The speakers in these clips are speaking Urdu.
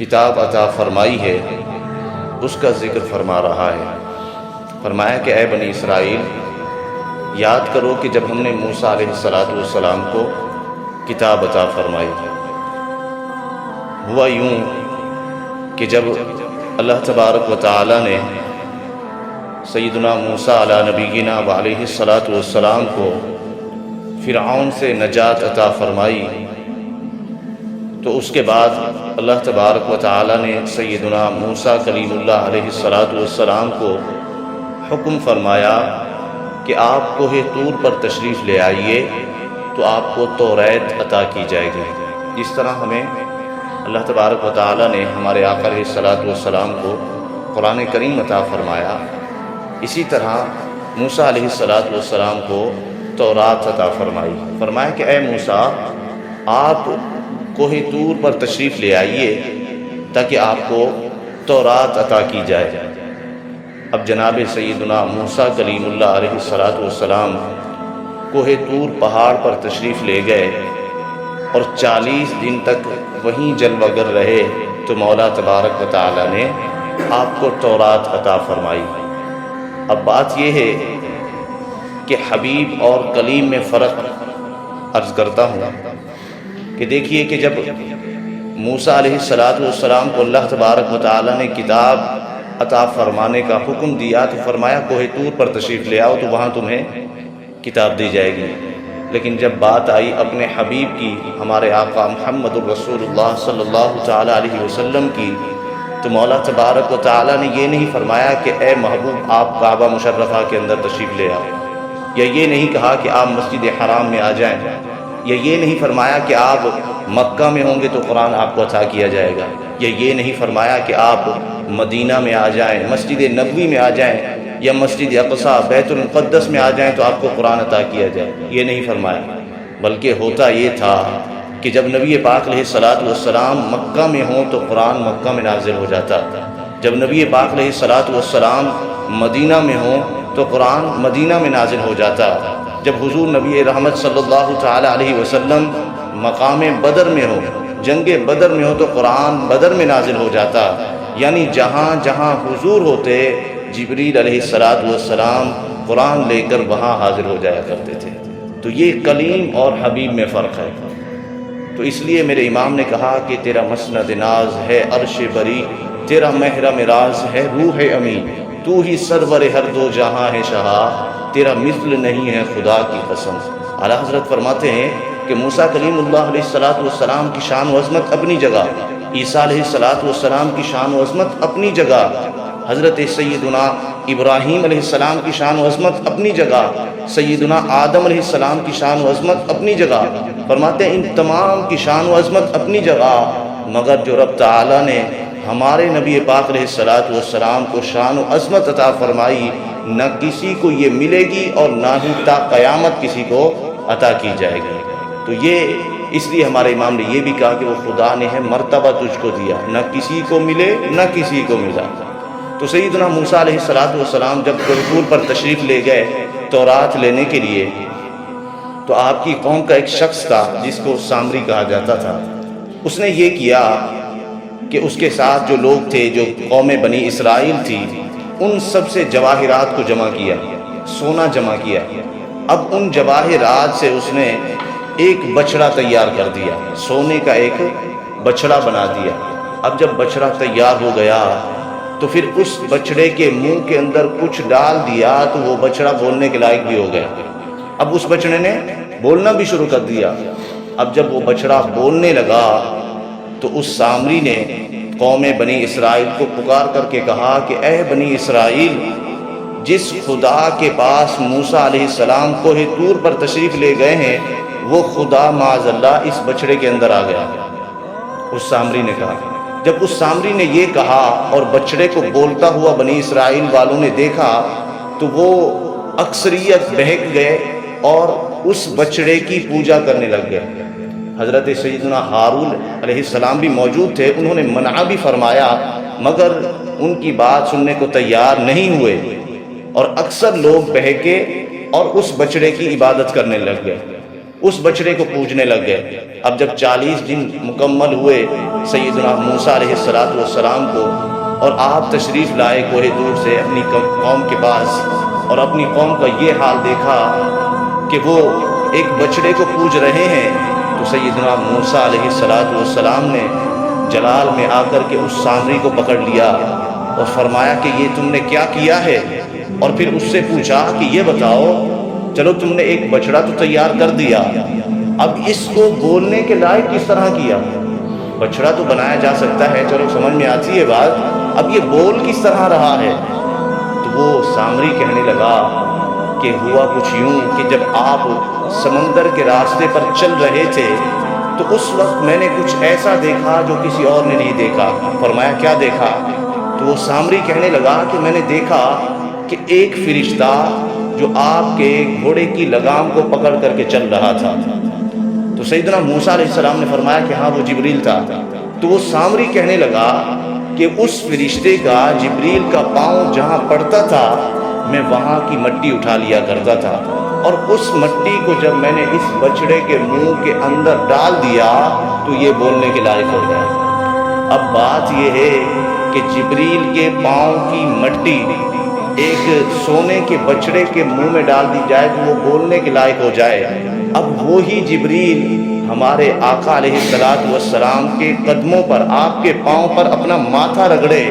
کتاب عطا فرمائی ہے اس کا ذکر فرما رہا ہے۔ فرمایا کہ اے بنی اسرائیل، یاد کرو کہ جب ہم نے موسیٰ علیہ السلام کو کتاب عطا فرمائی، ہوا یوں کہ جب اللہ تبارک و تعالی نے سیدنا موسیٰ علی نبینا و علیہ السلام کو فرعون سے نجات عطا فرمائی، تو اس کے بعد اللہ تبارک و تعالی نے سیدنا موسیٰ کلیم اللہ علیہ السلام کو حکم فرمایا کہ آپ کوہ طور پر تشریف لے آئیے تو آپ کو توریت عطا کی جائے گی۔ جس طرح ہمیں اللہ تبارک و تعالی نے ہمارے آقا علیہ السلام کو قرآن کریم عطا فرمایا، اسی طرح موسیٰ علیہ السلام کو تورات عطا فرمائی۔ فرمایا کہ اے موسیٰ، آپ کوہ طور پر تشریف لے آئیے تاکہ آپ کو تورات عطا کی جائے۔ اب جناب سیدنا موسیٰ کلیم اللہ علیہ السلام کوہ طور پہاڑ پر تشریف لے گئے اور 40 دن تک وہیں جلوہ گر رہے، تو مولا تبارک و تعالی نے آپ کو تورات عطا فرمائی۔ اب بات یہ ہے کہ حبیب اور کلیم میں فرق عرض کرتا ہوں کہ دیکھیے کہ جب موسیٰ علیہ السلام کو اللہ تبارک و تعالی نے کتاب عطا فرمانے کا حکم دیا تو فرمایا کوہ طور پر تشریف لے آؤ تو وہاں تمہیں کتاب دی جائے گی۔ لیکن جب بات آئی اپنے حبیب کی، ہمارے آقا محمد الرسول اللہ صلی اللہ تعالی علیہ وسلم کی، تو مولا تبارک و تعالی نے یہ نہیں فرمایا کہ اے محبوب آپ کعبہ مشرفہ کے اندر تشریف لے آؤ، یا یہ نہیں کہا کہ آپ مسجد حرام میں آ جائیں، یا یہ نہیں فرمایا کہ آپ مکہ میں ہوں گے تو قرآن آپ کو عطا کیا جائے گا، یا یہ نہیں فرمایا کہ آپ مدینہ میں آ جائیں، مسجد نبوی میں آ جائیں، یا مسجد اقصیٰ بیت المقدس میں آ جائیں تو آپ کو قرآن عطا کیا جائے، یہ نہیں فرمایا۔ بلکہ ہوتا یہ تھا کہ جب نبی پاک علیہ السلام مکہ میں ہوں تو قرآن مکہ میں نازل ہو جاتا، جب نبی پاک علیہ السلام مدینہ میں ہوں تو قرآن مدینہ میں نازل ہو جاتا، جب حضور نبی رحمت صلی اللہ تعالی علیہ وسلم مقام بدر میں ہو، جنگ بدر میں ہو تو قرآن بدر میں نازل ہو جاتا۔ یعنی جہاں جہاں حضور ہوتے جبریل علیہ السلام قرآن لے کر وہاں حاضر ہو جایا کرتے تھے۔ تو یہ کلیم اور حبیب میں فرق ہے۔ تو اس لیے میرے امام نے کہا کہ تیرا مسند ناز ہے عرش بری، تیرا محرم راز ہے روح امین، تو ہی سرور ہر دو جہاں ہے شہا، تیرا مثل نہیں ہے خدا کی قسم۔ اعلیٰ حضرت فرماتے ہیں کہ موسیٰ کلیم اللہ علیہ السلام کی شان و عظمت اپنی جگہ، عیسیٰ علیہ السلام کی شان و عظمت اپنی جگہ، حضرت سیدنا ابراہیم علیہ السلام کی شان و عظمت اپنی جگہ، سیدنا آدم علیہ السلام کی شان و عظمت اپنی جگہ، فرماتے ہیں ان تمام کی شان و عظمت اپنی جگہ، مگر جو رب تعالی نے ہمارے نبی پاک علیہ السلام کو شان و عظمت عطا فرمائی، نہ کسی کو یہ ملے گی اور نہ ہی تا قیامت کسی کو عطا کی جائے گی۔ تو یہ اس لیے ہمارے امام نے یہ بھی کہا کہ وہ خدا نے ہے مرتبہ تجھ کو دیا، نہ کسی کو ملے نہ کسی کو ملا۔ تو سیدنا موسیٰ علیہ السلام جب کوہ طور پر تشریف لے گئے تورات لینے کے لیے، تو آپ کی قوم کا ایک شخص تھا جس کو سامری کہا جاتا تھا، اس نے یہ کیا کہ اس کے ساتھ جو لوگ تھے، جو قوم بنی اسرائیل تھی، ان سب سے جواہرات کو جمع کیا، سونا جمع کیا۔ اب ان جواہرات سے اس نے ایک بچڑا تیار کر دیا، سونے کا ایک بچڑا بنا دیا۔ اب جب بچڑا تیار ہو گیا تو پھر اس بچڑے کے منہ کے اندر کچھ ڈال دیا تو وہ بچڑا بولنے کے لائق بھی ہو گیا۔ اب اس بچڑے نے بولنا بھی شروع کر دیا۔ اب جب وہ بچڑا بولنے لگا تو اس سامری نے قوم بنی اسرائیل کو پکار کر کے کہا کہ اے بنی اسرائیل، جس خدا کے پاس موسیٰ علیہ السلام کوہ طور پر تشریف لے گئے ہیں، وہ خدا معاذ اللہ اس بچڑے کے اندر آ گیا۔ اس سامری نے کہا۔ جب اس سامری نے یہ کہا اور بچڑے کو بولتا ہوا بنی اسرائیل والوں نے دیکھا تو وہ اکثریت بہک گئے اور اس بچڑے کی پوجا کرنے لگ گئے۔ حضرت سیدنا ہارون علیہ السلام بھی موجود تھے، انہوں نے منع بھی فرمایا مگر ان کی بات سننے کو تیار نہیں ہوئے، اور اکثر لوگ بہکے اور اس بچڑے کی عبادت کرنے لگ گئے۔ اس بچڑے کو پوجنے لگ گئے۔ اب جب 40 دن مکمل ہوئے سیدنا موسیٰ علیہ السلام کو، اور آپ تشریف لائے کوہ طور سے اپنی قوم کے پاس، اور اپنی قوم کا یہ حال دیکھا کہ وہ ایک بچڑے کو پوج رہے ہیں، تو سیدنا موسیٰ علیہ السلام نے جلال میں آ کر کے اس سامری کو پکڑ لیا اور فرمایا کہ یہ تم نے کیا کیا ہے؟ اور پھر اس سے پوچھا کہ یہ بتاؤ، چلو تم نے ایک بچڑا تو تیار کر دیا، اب اس کو بولنے کے لائق کس طرح کیا؟ بچڑا تو بنایا جا سکتا ہے، چلو سمجھ میں آتی ہے بات، اب یہ بول کس طرح رہا ہے؟ تو وہ سامری کہنے لگا کہ ہوا کچھ یوں کہ جب آپ سمندر کے راستے پر چل رہے تھے تو اس وقت میں نے کچھ ایسا دیکھا جو کسی اور نے نہیں دیکھا۔ فرمایا کیا دیکھا؟ تو وہ سامری کہنے لگا کہ میں نے دیکھا کہ ایک فرشتہ جو آپ کے گھوڑے کی لگام کو پکڑ کر کے چل رہا تھا۔ تو سیدنا موسیٰ علیہ السلام نے فرمایا کہ ہاں وہ جبریل تھا۔ تو وہ سامری کہنے لگا کہ اس فرشتے کا، جبریل کا پاؤں جہاں پڑتا تھا میں وہاں کی مٹی اٹھا لیا کرتا تھا، اور اس مٹی کو جب میں نے اس بچڑے کے منہ کے اندر ڈال دیا تو یہ بولنے کے لائق ہو گیا۔ اب بات یہ ہے کہ جبریل کے پاؤں کی مٹی ایک سونے کے بچڑے کے منہ میں ڈال دی جائے تو وہ بولنے کے لائق ہو جائے۔ اب وہی جبریل ہمارے آقا علیہ السلام کے قدموں پر، آپ کے پاؤں پر اپنا ماتھا رگڑے،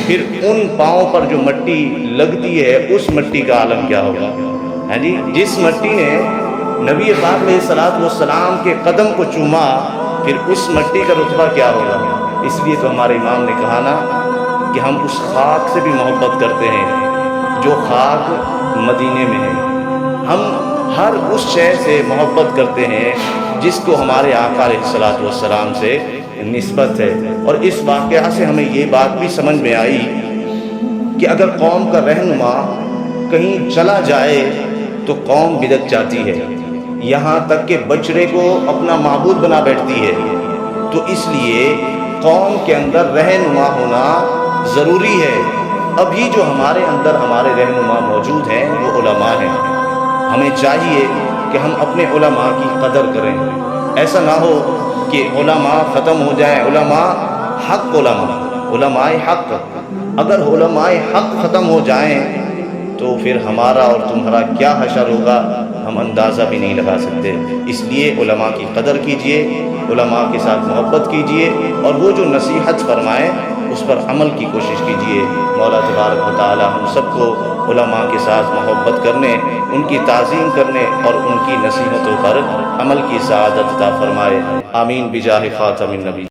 پھر ان پاؤں پر جو مٹی لگتی ہے اس مٹی کا عالم کیا ہوگا؟ ہاں جی، جس مٹی نے نبی پاک علیہ السلام کے قدم کو چوما، پھر اس مٹی کا رتبہ کیا ہوگا؟ اس لیے تو ہمارے امام نے کہا نا کہ ہم اس خاک سے بھی محبت کرتے ہیں جو خاک مدینے میں ہے، ہم ہر اس شے سے محبت کرتے ہیں جس کو ہمارے آقا علیہ السلام سے نسبت ہے۔ اور اس واقعہ سے ہمیں یہ بات بھی سمجھ میں آئی کہ اگر قوم کا رہنما کہیں چلا جائے تو قوم بدک جاتی ہے، یہاں تک کہ بچڑے کو اپنا معبود بنا بیٹھتی ہے۔ تو اس لیے قوم کے اندر رہنما ہونا ضروری ہے۔ ابھی جو ہمارے اندر ہمارے رہنما موجود ہیں وہ علماء ہیں، ہمیں چاہیے کہ ہم اپنے علماء کی قدر کریں۔ ایسا نہ ہو کہ علماء ختم ہو جائیں، علماء حق، علماء حق، اگر علماء حق ختم ہو جائیں تو پھر ہمارا اور تمہارا کیا حشر ہوگا ہم اندازہ بھی نہیں لگا سکتے۔ اس لیے علماء کی قدر کیجئے، علماء کے ساتھ محبت کیجئے، اور وہ جو نصیحت فرمائیں اس پر عمل کی کوشش کیجئے۔ مولا تبارک و تعالی ہم سب کو علماء کے ساتھ محبت کرنے، ان کی تعظیم کرنے اور ان کی نصیحتوں پر عمل کی سعادت عطا فرمائے۔ آمین بجاہ خاتم النبی۔